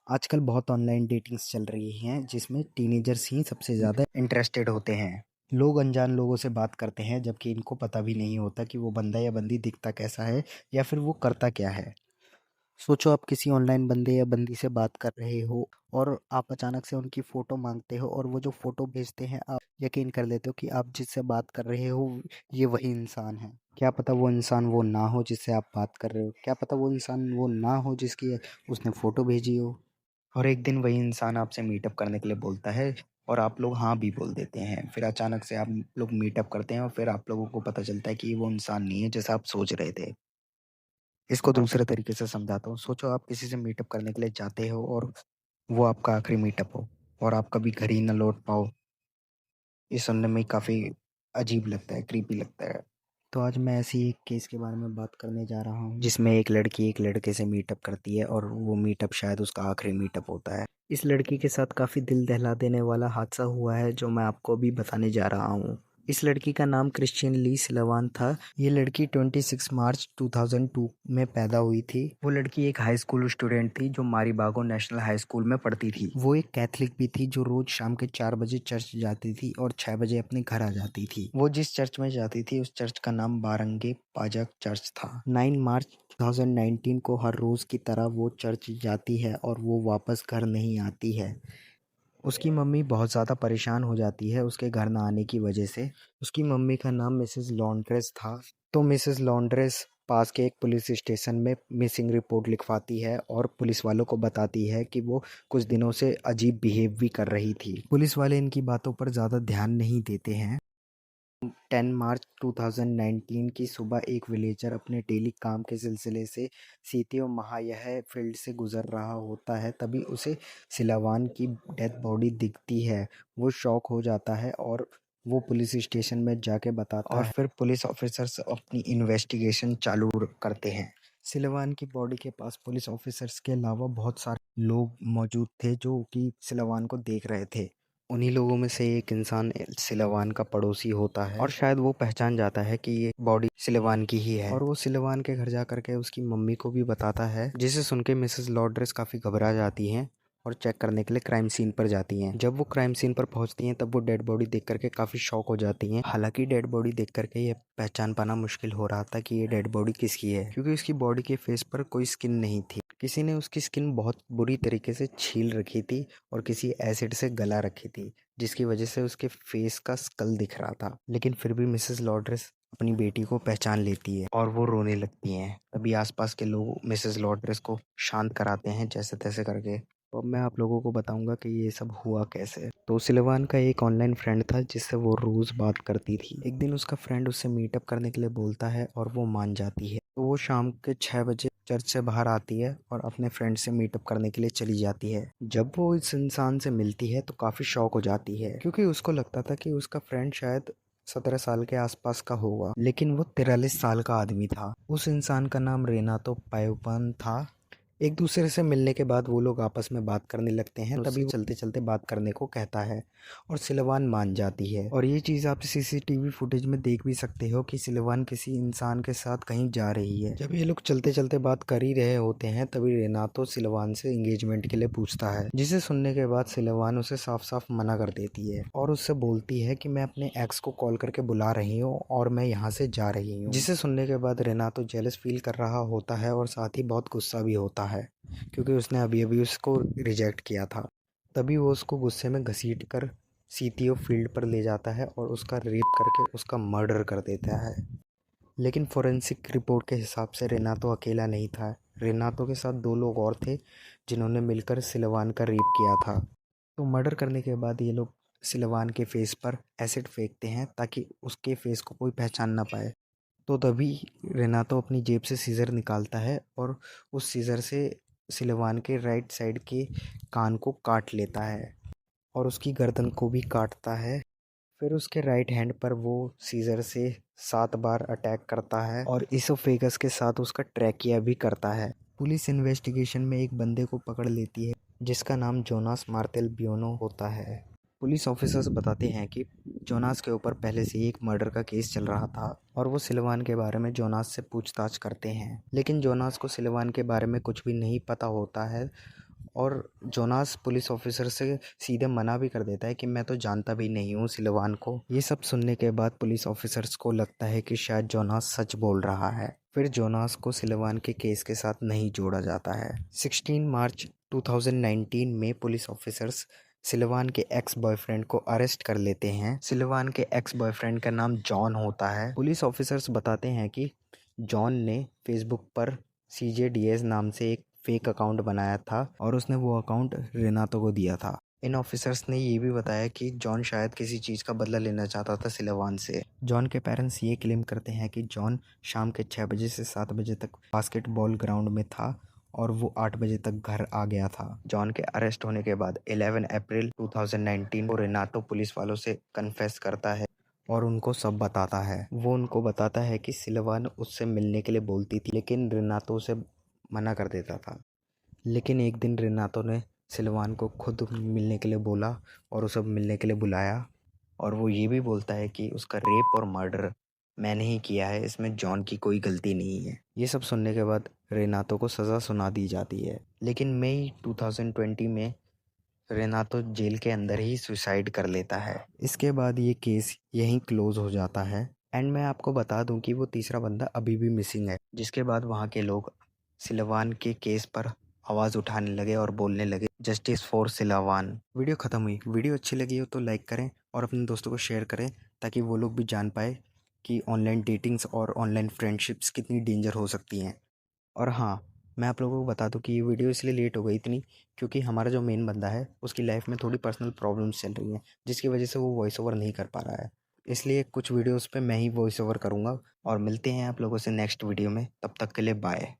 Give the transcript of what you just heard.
आजकल बहुत online datings चल रही हैं जिसमें टीनेजर्स ही सबसे ज़्यादा इंटरेस्टेड होते हैं। लोग अनजान लोगों से बात करते हैं जबकि इनको पता भी नहीं होता कि वो बंदा या बंदी दिखता कैसा है या फिर वो करता क्या है। सोचो आप किसी ऑनलाइन बंदे या बंदी से बात कर रहे हो और आप अचानक से उनकी फ़ोटो मांगते हो और वो जो फ़ोटो भेजते हैं आप यकीन कर लेते हो कि आप जिससे बात कर रहे हो ये वही इंसान है। क्या पता वो इंसान वो ना हो जिससे आप बात कर रहे हो, क्या पता वो इंसान वो ना हो जिसकी उसने फ़ोटो भेजी हो। और एक दिन वही इंसान आपसे मीटअप करने के लिए बोलता है और आप लोग हाँ भी बोल देते हैं। फिर अचानक से आप लोग मीटअप करते हैं और फिर आप लोगों को पता चलता है कि ये वो इंसान नहीं है जैसा आप सोच रहे थे। इसको दूसरे तरीके से समझाता हूँ। सोचो आप किसी से मीटअप करने के लिए जाते हो और वो आपका आखिरी मीटअप हो और आप कभी घर ही ना लौट पाओ। ये सुनने में काफ़ी अजीब लगता है, क्रीपी लगता है। तो आज मैं ऐसी एक केस के बारे में बात करने जा रहा हूँ जिसमें एक लड़की एक लड़के से मीटअप करती है और वो मीटअप शायद उसका आखिरी मीटअप होता है। इस लड़की के साथ काफ़ी दिल दहला देने वाला हादसा हुआ है जो मैं आपको अभी बताने जा रहा हूँ। इस लड़की का नाम क्रिश्चियन ली सिलवान था। ये लड़की 26 मार्च 2002 में पैदा हुई थी। वो लड़की एक हाई स्कूल स्टूडेंट थी जो मारीबागो नेशनल हाई स्कूल में पढ़ती थी। वो एक कैथलिक भी थी जो रोज शाम के 4 बजे चर्च जाती थी और 6 बजे अपने घर आ जाती थी। वो जिस चर्च में जाती थी उस चर्च का नाम बारंगे पाजक चर्च था। 9 मार्च 2019 को हर रोज की तरह वो चर्च जाती है और वो वापस घर नहीं आती है। उसकी मम्मी बहुत ज़्यादा परेशान हो जाती है उसके घर ना आने की वजह से। उसकी मम्मी का नाम मिसेस लॉन्ड्रेस था। तो मिसेस लॉन्ड्रेस पास के एक पुलिस स्टेशन में मिसिंग रिपोर्ट लिखवाती है और पुलिस वालों को बताती है कि वो कुछ दिनों से अजीब बिहेव भी कर रही थी। पुलिस वाले इनकी बातों पर ज़्यादा ध्यान नहीं देते हैं। 10 मार्च 2019 की सुबह एक विलेजर अपने डेली काम के सिलसिले से सीतियो महायह फील्ड से गुजर रहा होता है। तभी उसे सिलावान की डेड बॉडी दिखती है। वो शॉक हो जाता है और वो पुलिस स्टेशन में जाके बताता है और फिर पुलिस ऑफिसर्स अपनी इन्वेस्टिगेशन चालू करते हैं। सिलवान की बॉडी के पास पुलिस ऑफिसर्स के अलावा बहुत सारे लोग मौजूद थे जो कि सिलवान को देख रहे थे। उन्हीं लोगों में से एक इंसान सिलवान का पड़ोसी होता है और शायद वो पहचान जाता है कि ये बॉडी सिलवान की ही है और वो सिलवान के घर जा करके उसकी मम्मी को भी बताता है, जिसे सुन के मिसेस लॉर्ड्रेस काफ़ी घबरा जाती हैं और चेक करने के लिए क्राइम सीन पर जाती हैं। जब वो क्राइम सीन पर पहुंचती हैं तब वो डेड बॉडी देख करके काफ़ी शॉक हो जाती हैं। हालांकि डेड बॉडी देख करके ये पहचान पाना मुश्किल हो रहा था कि ये डेड बॉडी किसकी है, क्योंकि उसकी बॉडी के फेस पर कोई स्किन नहीं थी। किसी ने उसकी स्किन बहुत बुरी तरीके से छील रखी थी और किसी एसिड से गला रखी थी, जिसकी वजह से उसके फेस का स्कल दिख रहा था। लेकिन फिर भी मिसेस लॉर्ड्रेस अपनी बेटी को पहचान लेती है और वो रोने लगती हैं। तभी आसपास के लोग मिसेस लॉर्ड्रेस को शांत कराते हैं जैसे तैसे करके। तो अब मैं आप लोगों को बताऊंगा कि ये सब हुआ कैसे। तो सिलवान का एक ऑनलाइन फ्रेंड था जिससे वो रोज़ बात करती थी। एक दिन उसका फ्रेंड उससे मीटअप करने के लिए बोलता है और वो मान जाती है। तो वो शाम के 6 बजे चर्च से बाहर आती है और अपने फ्रेंड से मीटअप करने के लिए चली जाती है। जब वो इस इंसान से मिलती है तो काफ़ी शॉक हो जाती है, क्योंकि उसको लगता था कि उसका फ्रेंड शायद 17 साल के आसपास का होगा, लेकिन वो 43 साल का आदमी था। उस इंसान का नाम रेनातो पायोपन था। एक दूसरे से मिलने के बाद वो लोग आपस में बात करने लगते हैं। तभी वो चलते चलते बात करने को कहता है और सिलवान मान जाती है। और ये चीज़ आप सीसीटीवी फुटेज में देख भी सकते हो कि सिलवान किसी इंसान के साथ कहीं जा रही है। जब ये लोग चलते चलते बात कर ही रहे होते हैं तभी रेनातो सिलवान से एंगेजमेंट के लिए पूछता है, जिसे सुनने के बाद सिलवान उसे साफ साफ मना कर देती है और उससे बोलती है कि मैं अपने एक्स को कॉल करके बुला रही हूँ और मैं यहाँ से जा रही हूँ। जिसे सुनने के बाद रेनातो जेलस फील कर रहा होता है और साथ ही बहुत गुस्सा भी होता है, क्योंकि उसने अभी अभी उसको रिजेक्ट किया था। तभी वो उसको गुस्से में घसीट कर सीटीओ फील्ड पर ले जाता है और उसका रेप करके उसका मर्डर कर देता है। लेकिन फोरेंसिक रिपोर्ट के हिसाब से रेनातो अकेला नहीं था। रेनातो के साथ 2 लोग और थे जिन्होंने मिलकर सिलवान का रेप किया था। तो मर्डर करने के बाद ये लोग सिलवान के फेस पर एसिड फेंकते हैं ताकि उसके फेस को कोई पहचान ना पाए। तो तभी रेनातो अपनी जेब से सीज़र निकालता है और उस सीज़र से सिलवान के राइट साइड के कान को काट लेता है और उसकी गर्दन को भी काटता है। फिर उसके राइट हैंड पर वो सीज़र से 7 बार अटैक करता है और इसोफेगस के साथ उसका ट्रैकिया भी करता है। पुलिस इन्वेस्टिगेशन में एक बंदे को पकड़ लेती है जिसका नाम जोनास मार्टेल बियोनो होता है। पुलिस ऑफिसर्स बताते हैं कि जोनास के ऊपर पहले से ही एक मर्डर का केस चल रहा था और वो सिलवान के बारे में जोनास से पूछताछ करते हैं, लेकिन जोनास को सिलवान के बारे में कुछ भी नहीं पता होता है और जोनास पुलिस ऑफिसर से सीधे मना भी कर देता है कि मैं तो जानता भी नहीं हूँ सिलवान को। ये सब सुनने के बाद पुलिस ऑफिसर्स को लगता है कि शायद जोनास सच बोल रहा है। फिर जोनास को सिलवान के केस के साथ नहीं जोड़ा जाता है। 16 मार्च 2019 में पुलिस ऑफिसर्स सिलवान के एक्स बॉयफ्रेंड को अरेस्ट कर लेते हैं। सिलवान के एक्स बॉयफ्रेंड का नाम जॉन होता है। पुलिस ऑफिसर्स बताते हैं कि जॉन ने फेसबुक पर CJ Diaz नाम से एक फेक अकाउंट बनाया था और उसने वो अकाउंट रेनातो को दिया था। इन ऑफिसर्स ने ये भी बताया कि जॉन शायद किसी चीज़ का बदला लेना चाहता था सिलवान से। जॉन के पेरेंट्स ये क्लेम करते हैं कि जॉन शाम के 6 बजे से 7 बजे तक बास्केटबॉल ग्राउंड में था और वो 8 बजे तक घर आ गया था। जॉन के अरेस्ट होने के बाद 11 अप्रैल 2019 को रेनातो पुलिस वालों से कन्फेस करता है और उनको सब बताता है। वो उनको बताता है कि सिलवान उससे मिलने के लिए बोलती थी, लेकिन रेनातो उसे मना कर देता था। लेकिन एक दिन रेनातो ने सिलवान को खुद मिलने के लिए बोला और उसे मिलने के लिए बुलाया और वो ये भी बोलता है कि उसका रेप और मर्डर मैंने ही किया है, इसमें जॉन की कोई गलती नहीं है। ये सब सुनने के बाद रेनातो को सज़ा सुना दी जाती है। लेकिन मई 2020 में रेनातो जेल के अंदर ही सुसाइड कर लेता है। इसके बाद ये केस यहीं क्लोज हो जाता है। एंड मैं आपको बता दूं कि वो तीसरा बंदा अभी भी मिसिंग है, जिसके बाद वहाँ के लोग सिलवान के केस पर आवाज़ उठाने लगे और बोलने लगे जस्टिस फॉर सिलवान। वीडियो ख़त्म हुई। वीडियो अच्छी लगी हो तो लाइक करें और अपने दोस्तों को शेयर करें ताकि वो लोग भी जान पाए कि ऑनलाइन डेटिंग्स और ऑनलाइन फ्रेंडशिप्स कितनी डेंजर हो सकती हैं। और हाँ, मैं आप लोगों को बता दूं कि ये वीडियो इसलिए लेट हो गई इतनी, क्योंकि हमारा जो मेन बंदा है उसकी लाइफ में थोड़ी पर्सनल प्रॉब्लम्स चल रही हैं, जिसकी वजह से वो वॉइस ओवर नहीं कर पा रहा है। इसलिए कुछ वीडियोस पे मैं ही वॉइस ओवर करूँगा और मिलते हैं आप लोगों से नेक्स्ट वीडियो में। तब तक के लिए बाय।